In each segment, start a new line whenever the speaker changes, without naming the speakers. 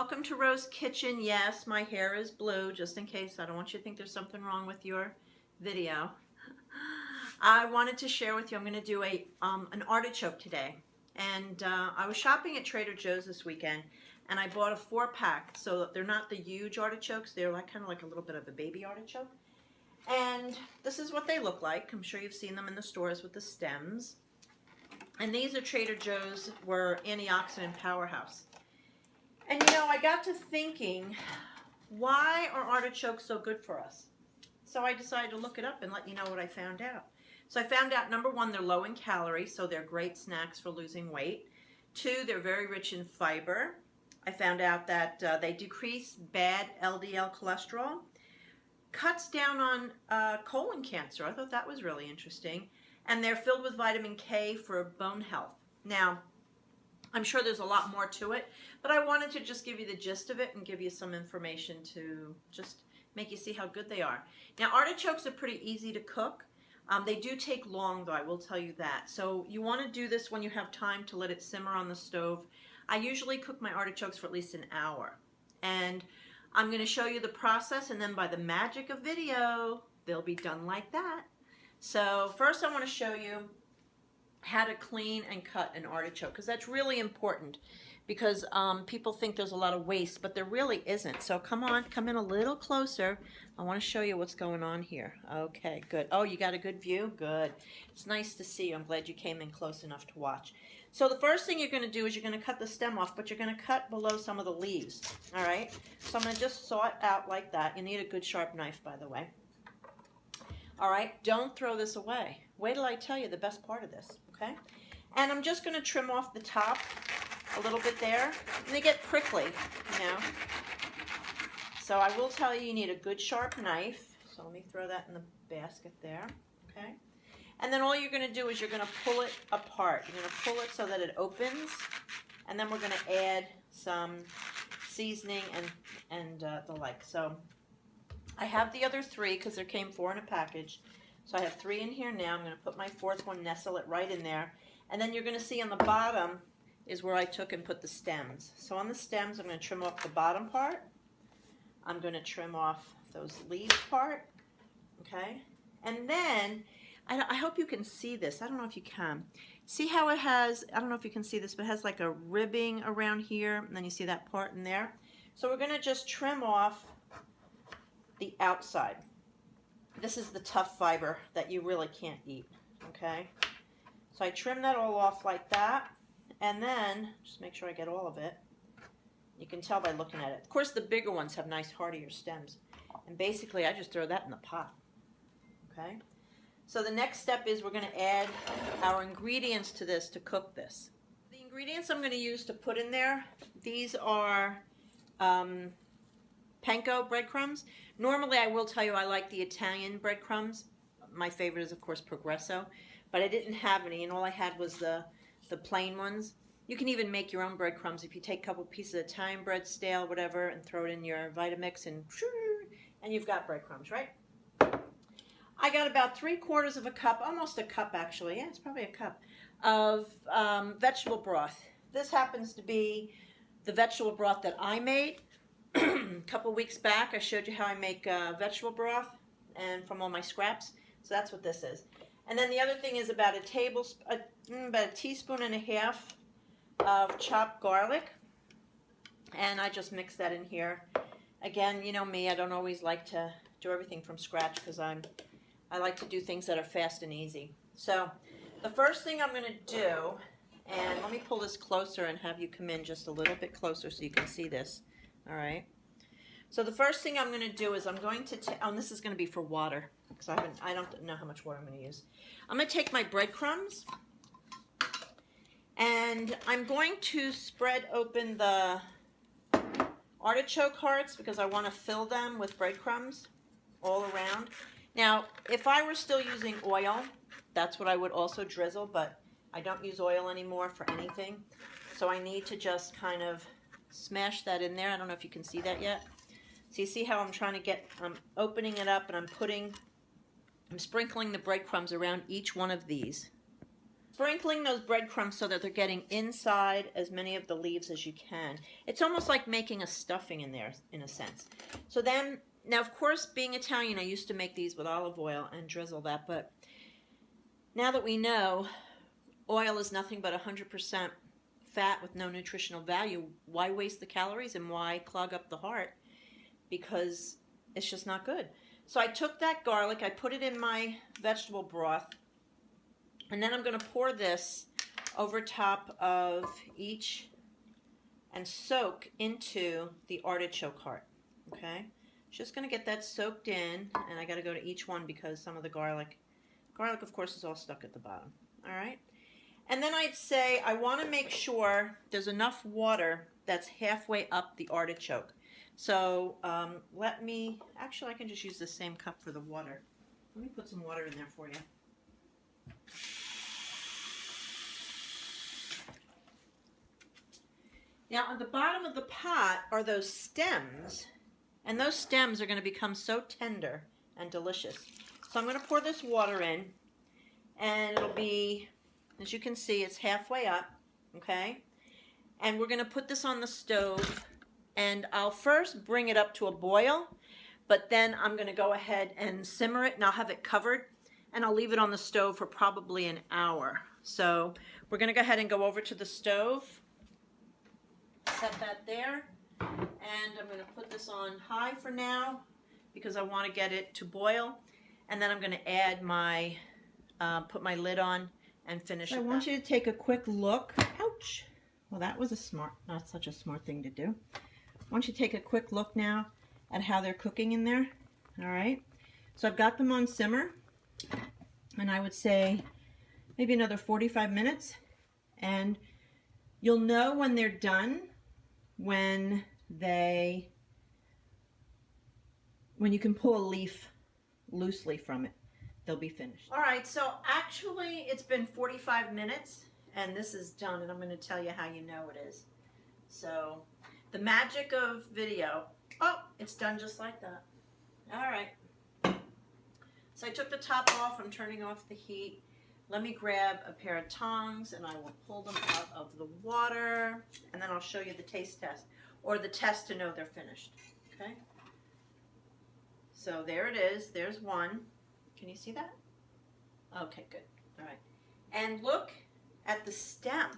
welcome to Ro's Kitchen. Yes, my hair is blue, just in case. I don't want you to think there's something wrong with your video. I wanted to share with you, I'm going to do an artichoke today. And I was shopping at Trader Joe's this weekend, and I bought a 4-pack. So they're not the huge artichokes, they're like kind of like a little bit of a baby artichoke. And this is what they look like. I'm sure you've seen them in the stores with the stems. And these are Trader Joe's, were antioxidant powerhouse. And you know, I got to thinking, why are artichokes so good for us? So I decided to look it up and let you know what I found out. So I found out, number one, they're low in calories, so they're great snacks for losing weight. 2, they're very rich in fiber. I found out that they decrease bad LDL cholesterol, cuts down on colon cancer. I thought that was really interesting. And they're filled with vitamin K for bone health. Now, I'm sure there's a lot more to it, but I wanted to just give you the gist of it and give you some information to just make you see how good they are. Now, artichokes are pretty easy to cook. They do take long, though, I will tell you that. So you want to do this when you have time to let it simmer on the stove. I usually cook my artichokes for at least an hour. And I'm going to show you the process, and then by the magic of video, they'll be done like that. So first I want to show you how to clean and cut an artichoke, because that's really important, because people think there's a lot of waste, but there really isn't. So come on, come in a little closer. I want to show you what's going on here. Okay, good. Oh, you got a good view? Good. It's nice to see you. I'm glad you came in close enough to watch. So the first thing you're going to do is you're going to cut the stem off, but you're going to cut below some of the leaves. All right? So I'm going to just saw it out like that. You need a good sharp knife, by the way. All right? Don't throw this away. Wait till I tell you the best part of this. Okay? And I'm just going to trim off the top a little bit there. And they get prickly, you know. So I will tell you, you need a good sharp knife. So let me throw that in the basket there. Okay? And then all you're going to do is you're going to pull it apart. You're going to pull it so that it opens. And then we're going to add some seasoning and the like. So I have the other 3 because there came 4 in a package. So I have 3 in here now. I'm going to put my 4th one, nestle it right in there. And then you're going to see on the bottom is where I took and put the stems. So on the stems, I'm going to trim off the bottom part. I'm going to trim off those leaves part. Okay? And then, I hope you can see this. I don't know if you can. See how it has, I don't know if you can see this, but it has like a ribbing around here. And then you see that part in there. So we're going to just trim off the outside. This is the tough fiber that you really can't eat, okay? So I trim that all off like that, and then, just make sure I get all of it. You can tell by looking at it. Of course, the bigger ones have nice heartier stems. And basically, I just throw that in the pot, okay? So the next step is we're going to add our ingredients to this to cook this. The ingredients I'm going to use to put in there, these are panko breadcrumbs. Normally, I will tell you I like the Italian breadcrumbs. My favorite is, of course, Progresso. But I didn't have any, and all I had was the plain ones. You can even make your own breadcrumbs if you take a couple pieces of Italian bread, stale, whatever, and throw it in your Vitamix, and you've got breadcrumbs, right? I got about 3/4 of a cup, almost a cup actually, yeah, it's probably a cup, of vegetable broth. This happens to be the vegetable broth that I made. A couple weeks back, I showed you how I make vegetable broth and from all my scraps. So that's what this is. And then the other thing is about a teaspoon and a half of chopped garlic. And I just mix that in here. Again, you know me, I don't always like to do everything from scratch because I like to do things that are fast and easy. So the first thing I'm going to do, and let me pull this closer and have you come in just a little bit closer so you can see this. All right. So the first thing I'm going to do is I'm going to take, and this is going to be for water, because I don't know how much water I'm going to use. I'm going to take my breadcrumbs, and I'm going to spread open the artichoke hearts because I want to fill them with breadcrumbs all around. Now, if I were still using oil, that's what I would also drizzle, but I don't use oil anymore for anything. So I need to just kind of smash that in there. I don't know if you can see that yet. So you see how I'm trying to get, I'm opening it up and I'm sprinkling the breadcrumbs around each one of these. sprinkling those breadcrumbs so that they're getting inside as many of the leaves as you can. It's almost like making a stuffing in there, in a sense. So then, now of course, being Italian, I used to make these with olive oil and drizzle that, but now that we know oil is nothing but 100% fat with no nutritional value, why waste the calories and why clog up the heart? Because it's just not good. So I took that garlic, I put it in my vegetable broth, and then I'm going to pour this over top of each and soak into the artichoke heart. Okay? Just going to get that soaked in, and I got to go to each one because some of the garlic of course is all stuck at the bottom. All right? And then I'd say I want to make sure there's enough water that's halfway up the artichoke. So actually I can just use the same cup for the water. Let me put some water in there for you. Now on the bottom of the pot are those stems, and those stems are going to become so tender and delicious. So I'm going to pour this water in, and it'll be, as you can see, it's halfway up, okay? And we're going to put this on the stove, and I'll first bring it up to a boil, but then I'm going to go ahead and simmer it, and I'll have it covered, and I'll leave it on the stove for probably an hour. So we're going to go ahead and go over to the stove, set that there, and I'm going to put this on high for now because I want to get it to boil, and then I'm going to add my, put my lid on and finish it. I want you to take a quick look. Ouch! Well, that was not such a smart thing to do. I want you to take a quick look now at how they're cooking in there. All right. So I've got them on simmer, and I would say maybe another 45 minutes, and you'll know when they're done when you can pull a leaf loosely from it. They'll be finished. All right, so actually it's been 45 minutes and this is done, and I'm going to tell you how you know it is. So the magic of video. Oh, it's done just like that. All right. So I took the top off. I'm turning off the heat. Let me grab a pair of tongs and I will pull them out of the water, and then I'll show you the taste test, or the test to know they're finished. Okay. So there it is. There's one. Can you see that? Okay, good. All right. And look at the stem.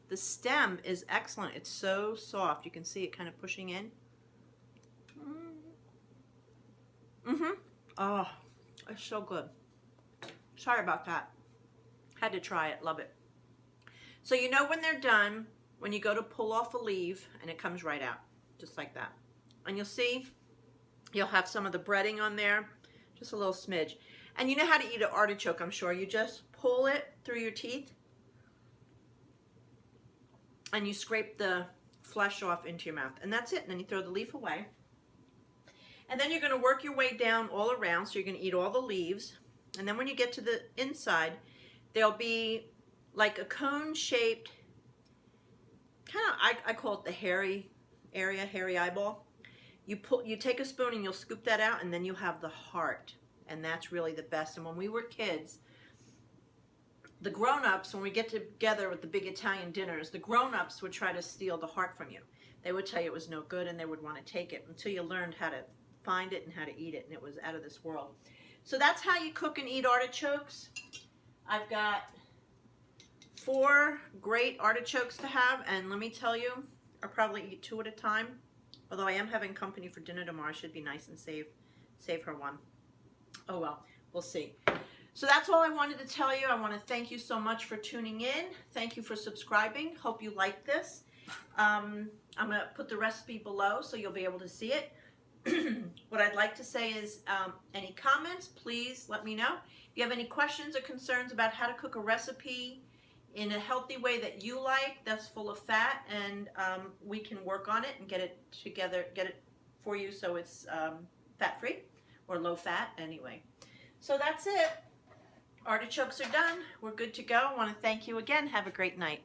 The stem is excellent. It's so soft. You can see it kind of pushing in. Oh, it's so good. Sorry about that. Had to try it. Love it. So you know when they're done, when you go to pull off a leaf, and it comes right out, just like that. And you'll see, you'll have some of the breading on there, just a little smidge. And you know how to eat an artichoke, I'm sure. You just pull it through your teeth, and you scrape the flesh off into your mouth. And that's it. And then you throw the leaf away. And then you're going to work your way down all around, so you're going to eat all the leaves. And then when you get to the inside, there'll be like a cone-shaped, kind of, I call it the hairy area, hairy eyeball. You take a spoon and you'll scoop that out, and then you have the heart. And that's really the best. And when we were kids, the grown-ups, when we get together with the big Italian dinners, the grown-ups would try to steal the heart from you. They would tell you it was no good, and they would want to take it until you learned how to find it and how to eat it, and it was out of this world. So that's how you cook and eat artichokes. I've got 4 great artichokes to have, and let me tell you, I'll probably eat 2 at a time. Although I am having company for dinner tomorrow, I should be nice and save her one. Oh well, we'll see. So that's all I wanted to tell you. I want to thank you so much for tuning in. Thank you for subscribing. Hope you like this. I'm going to put the recipe below so you'll be able to see it. What I'd like to say is any comments, please let me know. If you have any questions or concerns about how to cook a recipe in a healthy way that you like, that's full of fat, and we can work on it and get it together, get it for you so it's fat-free or low fat anyway. So that's it. Artichokes are done. We're good to go. I want to thank you again. Have a great night.